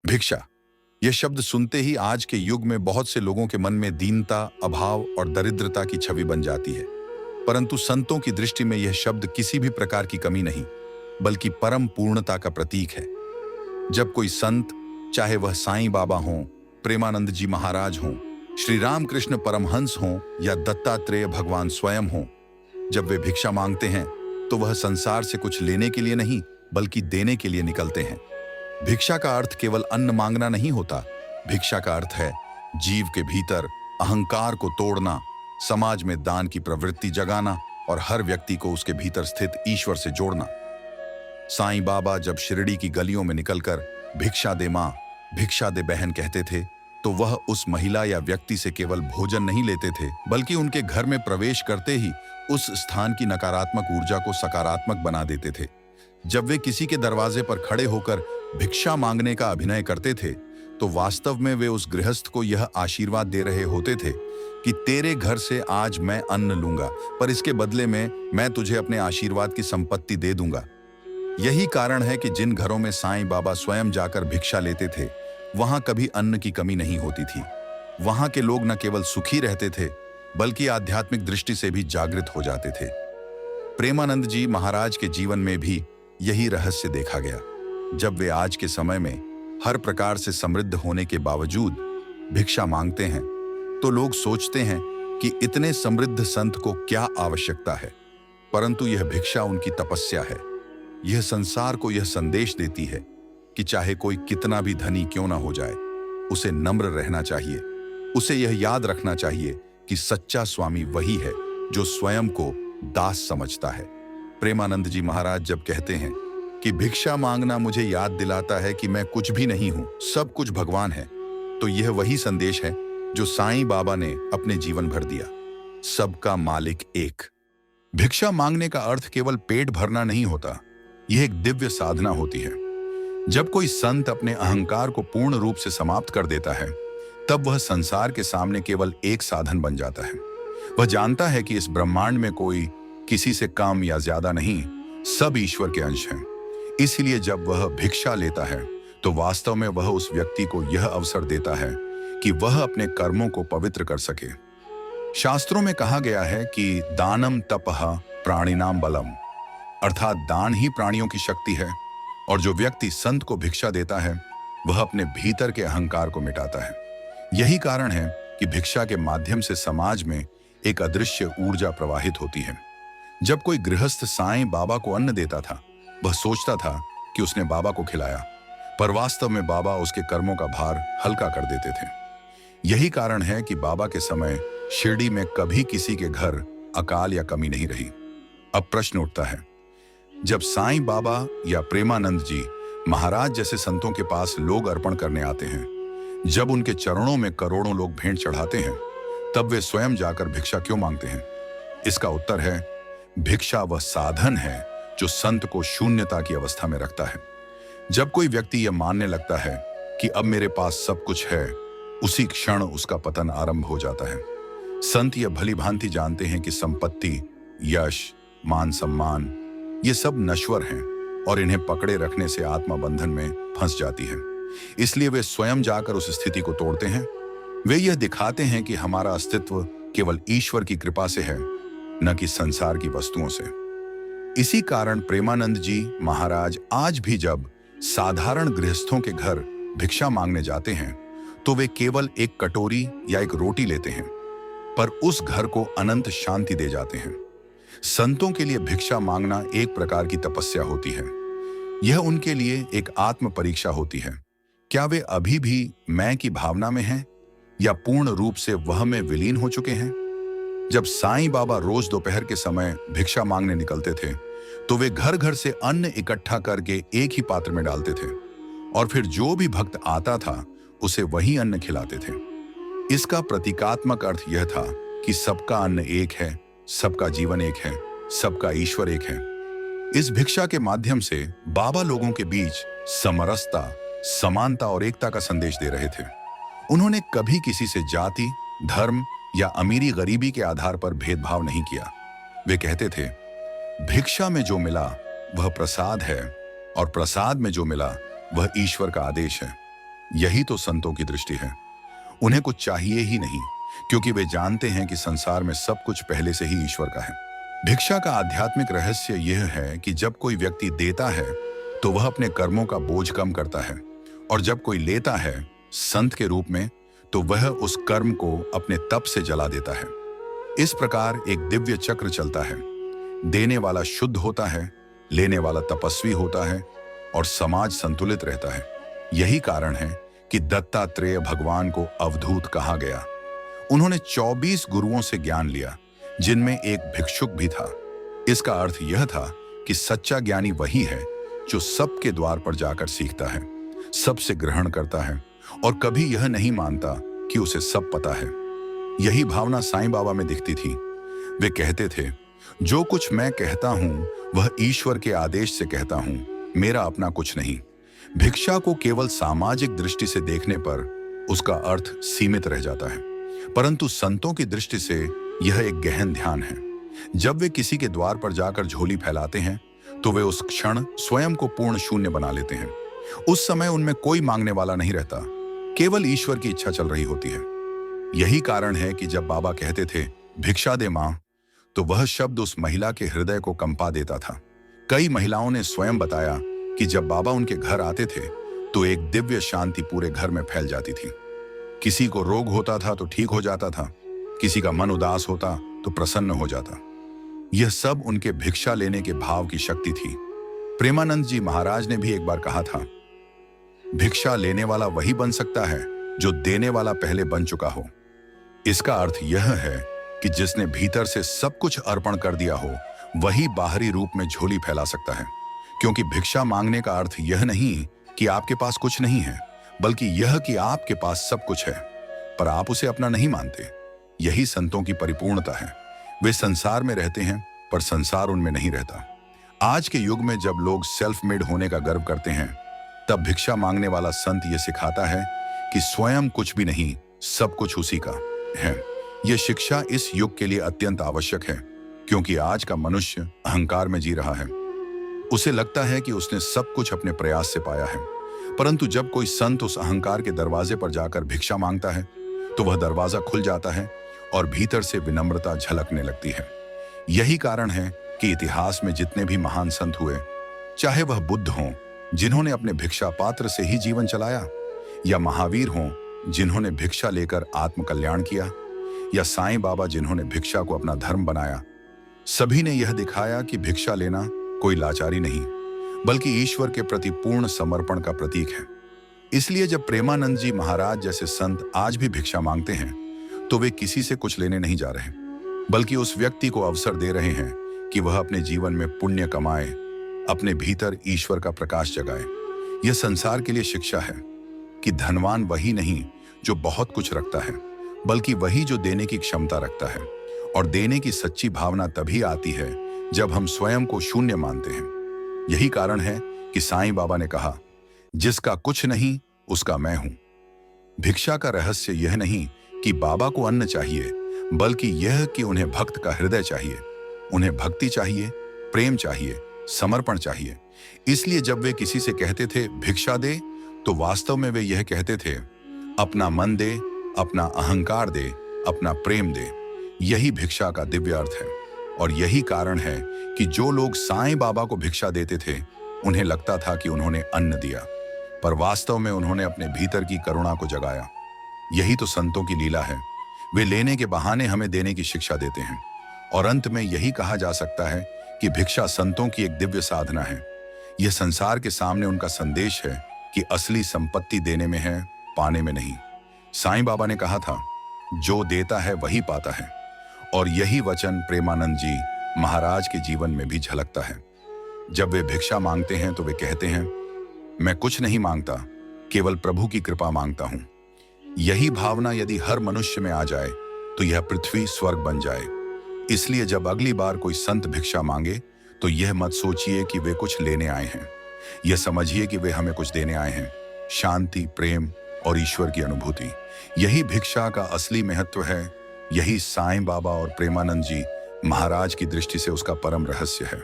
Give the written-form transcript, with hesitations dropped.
भिक्षा, यह शब्द सुनते ही आज के युग में बहुत से लोगों के मन में दीनता, अभाव और दरिद्रता की छवि बन जाती है। परंतु संतों की दृष्टि में यह शब्द किसी भी प्रकार की कमी नहीं, बल्कि परम पूर्णता का प्रतीक है। जब कोई संत, चाहे वह साईं बाबा हों, प्रेमानंद जी महाराज हों, श्री रामकृष्ण परमहंस हों या दत्तात्रेय भगवान स्वयं हों, जब वे भिक्षा मांगते हैं तो वह संसार से कुछ लेने के लिए नहीं, बल्कि देने के लिए निकलते हैं। भिक्षा का अर्थ केवल अन्न मांगना नहीं होता। भिक्षा का अर्थ है जीव के भीतर अहंकार को तोड़ना, समाज में दान की प्रवृत्ति जगाना और हर व्यक्ति को उसके भीतर स्थित ईश्वर से जोड़ना। साईं बाबा जब शिरडी की गलियों में निकलकर भिक्षा दे मां, भिक्षा दे बहन कहते थे, तो वह उस महिला या व्यक्ति से केवल भोजन नहीं लेते थे, बल्कि उनके घर में प्रवेश करते ही उस स्थान की नकारात्मक ऊर्जा को सकारात्मक बना देते थे। जब वे किसी के दरवाजे पर खड़े होकर भिक्षा मांगने का अभिनय करते थे, तो वास्तव में वे उस गृहस्थ को यह आशीर्वाद दे रहे होते थे कि तेरे घर से आज मैं अन्न लूंगा, पर इसके बदले में मैं तुझे अपने आशीर्वाद की संपत्ति दे दूंगा। यही कारण है कि जिन घरों में साईं बाबा स्वयं जाकर भिक्षा लेते थे, वहां कभी अन्न की कमी नहीं होती थी। वहां के लोग न केवल सुखी रहते थे, बल्कि आध्यात्मिक दृष्टि से भी जागृत हो जाते थे। प्रेमानंद जी महाराज के जीवन में भी यही रहस्य देखा गया। जब वे आज के समय में हर प्रकार से समृद्ध होने के बावजूद भिक्षा मांगते हैं, तो लोग सोचते हैं कि इतने समृद्ध संत को क्या आवश्यकता है। परंतु यह भिक्षा उनकी तपस्या है। यह संसार को यह संदेश देती है कि चाहे कोई कितना भी धनी क्यों ना हो जाए, उसे नम्र रहना चाहिए। उसे यह याद रखना चाहिए कि सच्चा स्वामी वही है जो स्वयं को दास समझता है। प्रेमानंद जी महाराज जब कहते हैं कि भिक्षा मांगना मुझे याद दिलाता है कि मैं कुछ भी नहीं हूं, सब कुछ भगवान है, तो यह वही संदेश है जो साईं बाबा ने अपने जीवन भर दिया। सबका मालिक एक। भिक्षा मांगने का अर्थ केवल पेट भरना नहीं होता, यह एक दिव्य साधना होती है। जब कोई संत अपने अहंकार को पूर्ण रूप से समाप्त कर देता है, तब वह संसार के सामने केवल एक साधन बन जाता है। वह जानता है कि इस ब्रह्मांड में कोई किसी से कम या ज्यादा नहीं, सब ईश्वर के अंश हैं। इसलिए जब वह भिक्षा लेता है, तो वास्तव में वह उस व्यक्ति को यह अवसर देता है कि वह अपने कर्मों को पवित्र कर सके। शास्त्रों में कहा गया है कि दानम तपः प्राणिनाम बलम, अर्थात दान ही प्राणियों की शक्ति है। और जो व्यक्ति संत को भिक्षा देता है, वह अपने भीतर के अहंकार को मिटाता है। यही कारण है कि भिक्षा के माध्यम से समाज में एक अदृश्य ऊर्जा प्रवाहित होती है। जब कोई गृहस्थ साईं बाबा को अन्न देता था, वह सोचता था कि उसने बाबा को खिलाया, पर वास्तव में बाबा उसके कर्मों का भार हल्का कर देते थे। यही कारण है कि बाबा के समय शिरडी में कभी किसी के घर अकाल या कमी नहीं रही। अब प्रश्न उठता है, जब साईं बाबा या प्रेमानंद जी महाराज जैसे संतों के पास लोग अर्पण करने आते हैं, जब उनके चरणों में करोड़ों लोग भेंट चढ़ाते हैं, तब वे स्वयं जाकर भिक्षा क्यों मांगते हैं? इसका उत्तर है, भिक्षा वह साधन है जो संत को शून्यता की अवस्था में रखता है। जब कोई व्यक्ति यह मानने लगता है कि अब मेरे पास सब कुछ है, उसी क्षण उसका पतन आरंभ हो जाता है। संत यह भली भांति जानते हैं कि संपत्ति, यश, मान सम्मान ये सब नश्वर हैं और इन्हें पकड़े रखने से आत्मा बंधन में फंस जाती है। इसलिए वे स्वयं जाकर उस स्थिति को तोड़ते हैं। वे यह दिखाते हैं कि हमारा अस्तित्व केवल ईश्वर की कृपा से है, न कि संसार की वस्तुओं से। इसी कारण प्रेमानंद जी महाराज आज भी जब साधारण गृहस्थों के घर भिक्षा मांगने जाते हैं, तो वे केवल एक कटोरी या एक रोटी लेते हैं, पर उस घर को अनंत शांति दे जाते हैं। संतों के लिए भिक्षा मांगना एक प्रकार की तपस्या होती है। यह उनके लिए एक आत्म परीक्षा होती है। क्या वे अभी भी मैं की भावना में हैं, या पूर्ण रूप से वह में विलीन हो चुके हैं? जब साईं बाबा रोज दोपहर के समय भिक्षा मांगने निकलते थे, तो वे घर घर से अन्न इकट्ठा करके एक ही पात्र में डालते थे और फिर जो भी भक्त आता था उसे वही अन्न खिलाते थे। इसका प्रतीकात्मक अर्थ यह था कि सबका अन्न एक है, सबका जीवन एक है, सबका ईश्वर एक है। इस भिक्षा के माध्यम से बाबा लोगों के बीच समरसता, समानता और एकता का संदेश दे रहे थे। उन्होंने कभी किसी से जाति, धर्म या अमीरी गरीबी के आधार पर भेदभाव नहीं किया। वे कहते थे, भिक्षा में जो मिला वह प्रसाद है और प्रसाद में जो मिला वह ईश्वर का आदेश है। यही तो संतों की दृष्टि है। उन्हें कुछ चाहिए ही नहीं, क्योंकि वे जानते हैं कि संसार में सब कुछ पहले से ही ईश्वर का है। भिक्षा का आध्यात्मिक रहस्य यह है कि जब कोई व्यक्ति देता है तो वह अपने कर्मों का बोझ कम करता है, और जब कोई लेता है संत के रूप में, तो वह उस कर्म को अपने तप से जला देता है। इस प्रकार एक दिव्य चक्र चलता है। देने वाला शुद्ध होता है, लेने वाला तपस्वी होता है, और समाज संतुलित रहता है। यही कारण है कि दत्तात्रेय भगवान को अवधूत कहा गया। उन्होंने 24 गुरुओं से ज्ञान लिया, जिनमें एक भिक्षुक भी था। इसका अर्थ यह था कि सच्चा ज्ञानी वही है जो सबके द्वार पर जाकर सीखता है, सबसे ग्रहण करता है, और कभी यह नहीं मानता कि उसे सब पता है। यही भावना साईं बाबा में दिखती थी। वे कहते थे, जो कुछ मैं कहता हूं वह ईश्वर के आदेश से कहता हूं, मेरा अपना कुछ नहीं। भिक्षा को केवल सामाजिक दृष्टि से देखने पर उसका अर्थ सीमित रह जाता है, परंतु संतों की दृष्टि से यह एक गहन ध्यान है। जब वे किसी के द्वार पर जाकर झोली फैलाते हैं तो वे उस क्षण स्वयं को पूर्ण शून्य बना लेते हैं। उस समय उनमें कोई मांगने वाला नहीं रहता, केवल ईश्वर की इच्छा चल रही होती है। यही कारण है कि जब बाबा कहते थे, भिक्षा दे मां, तो वह शब्द उस महिला के हृदय को कंपा देता था। कई महिलाओं ने स्वयं बताया कि जब बाबा उनके घर आते थे तो एक दिव्य शांति पूरे घर में फैल जाती थी। किसी को रोग होता था तो ठीक हो जाता था, किसी का मन उदास होता तो प्रसन्न हो जाता। यह सब उनके भिक्षा लेने के भाव की शक्ति थी। प्रेमानंद जी महाराज ने भी एक बार कहा था, भिक्षा लेने वाला वही बन सकता है जो देने वाला पहले बन चुका हो। इसका अर्थ यह है कि जिसने भीतर से सब कुछ अर्पण कर दिया हो वही बाहरी रूप में झोली फैला सकता है। क्योंकि भिक्षा मांगने का अर्थ यह नहीं कि आपके पास कुछ नहीं है, बल्कि यह कि आपके पास सब कुछ है, पर आप उसे अपना नहीं मानते। यही संतों की परिपूर्णता है। वे संसार में रहते हैं पर संसार उनमें नहीं रहता। आज के युग में जब लोग सेल्फ मेड होने का गर्व करते हैं, तब भिक्षा मांगने वाला संत यह सिखाता है कि स्वयं कुछ भी नहीं, सब कुछ उसी का है। यह शिक्षा इस युग के लिए अत्यंत आवश्यक है, क्योंकि आज का मनुष्य अहंकार में जी रहा है। उसे लगता है कि उसने सब कुछ अपने प्रयास से पाया है, परंतु जब कोई संत उस अहंकार के दरवाजे पर जाकर भिक्षा मांगता है तो वह दरवाजा खुल जाता है और भीतर से विनम्रता झलकने लगती है। यही कारण है कि इतिहास में जितने भी महान संत हुए, चाहे वह बुद्ध हों जिन्होंने अपने भिक्षा पात्र से ही जीवन चलाया, या महावीर हों जिन्होंने भिक्षा लेकर आत्म कल्याण किया, या साईं बाबा जिन्होंने भिक्षा को अपना धर्म बनाया, सभी ने यह दिखाया कि भिक्षा लेना कोई लाचारी नहीं, बल्कि ईश्वर के प्रति पूर्ण समर्पण का प्रतीक है। इसलिए जब प्रेमानंद जी महाराज जैसे संत आज भी भिक्षा मांगते हैं तो वे किसी से कुछ लेने नहीं जा रहे, बल्कि उस व्यक्ति को अवसर दे रहे हैं कि वह अपने जीवन में पुण्य कमाए, अपने भीतर ईश्वर का प्रकाश जगाए। यह संसार के लिए शिक्षा है कि धनवान वही नहीं जो बहुत कुछ रखता है, बल्कि वही जो देने की क्षमता रखता है। और देने की सच्ची भावना तभी आती है जब हम स्वयं को शून्य मानते हैं। यही कारण है कि साईं बाबा ने कहा, जिसका कुछ नहीं उसका मैं हूं। भिक्षा का रहस्य यह नहीं कि बाबा को अन्न चाहिए, बल्कि यह कि उन्हें भक्त का हृदय चाहिए। उन्हें भक्ति चाहिए, प्रेम चाहिए, समर्पण चाहिए। इसलिए जब वे किसी से कहते थे भिक्षा दे, तो वास्तव में वे यह कहते थे, अपना मन दे, अपना अहंकार दे, अपना प्रेम दे। यही भिक्षा का दिव्य अर्थ है। और यही कारण है कि जो लोग साईं बाबा को भिक्षा देते थे, उन्हें लगता था कि उन्होंने अन्न दिया, पर वास्तव में उन्होंने अपने भीतर की करुणा को जगाया। यही तो संतों की लीला है। वे लेने के बहाने हमें देने की शिक्षा देते हैं। और अंत में यही कहा जा सकता है कि भिक्षा संतों की एक दिव्य साधना है। यह संसार के सामने उनका संदेश है कि असली संपत्ति देने में है, पाने में नहीं। साईं बाबा ने कहा था, जो देता है वही पाता है। और यही वचन प्रेमानंद जी महाराज के जीवन में भी झलकता है। जब वे भिक्षा मांगते हैं तो वे कहते हैं, मैं कुछ नहीं मांगता, केवल प्रभु की कृपा मांगता हूं। यही भावना यदि हर मनुष्य में आ जाए तो यह पृथ्वी स्वर्ग बन जाए। इसलिए जब अगली बार कोई संत भिक्षा मांगे तो यह मत सोचिए कि वे कुछ लेने आए हैं। यह समझिए कि वे हमें कुछ देने आए हैं, शांति, प्रेम और ईश्वर की अनुभूति। यही भिक्षा का असली महत्व है। यही साईं बाबा और प्रेमानंद जी महाराज की दृष्टि से उसका परम रहस्य है।